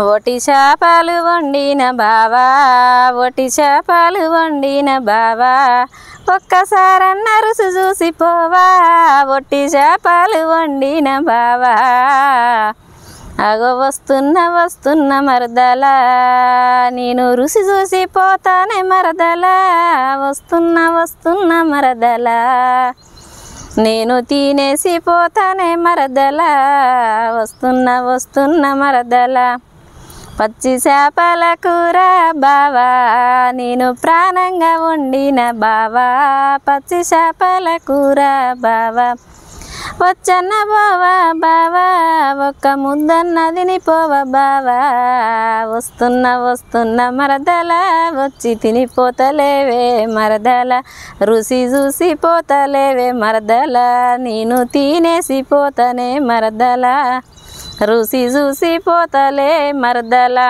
ఒటి చేపలు వండిన బావా, ఒటి చేపలు వండిన బావా, ఒక్కసారన్న రుచి చూసిపోవా, ఒట్టి చేపలు వండిన బావా. అగో వస్తున్న మరదలా, నేను రుచి చూసిపోతానే మరదలా, వస్తున్న మరదలా, నేను తినేసిపోతానే మరదలా, వస్తున్న మరదలా. పచ్చి చేపల కూర బావా, నేను ప్రాణంగా వండిన బావా, పచ్చి చేపల కూర బావా. వచ్చన్న బావా బావా, ఒక్క ముద్దన్న తినిపోవ బావా, వస్తున్న మరదలా, వచ్చి తినిపోతలేవే మరదలా, రుచి చూసిపోతలేవే మరదలా, నేను తినేసిపోతానే మరదలా, రుచి చూసిపోతలే మరదలా.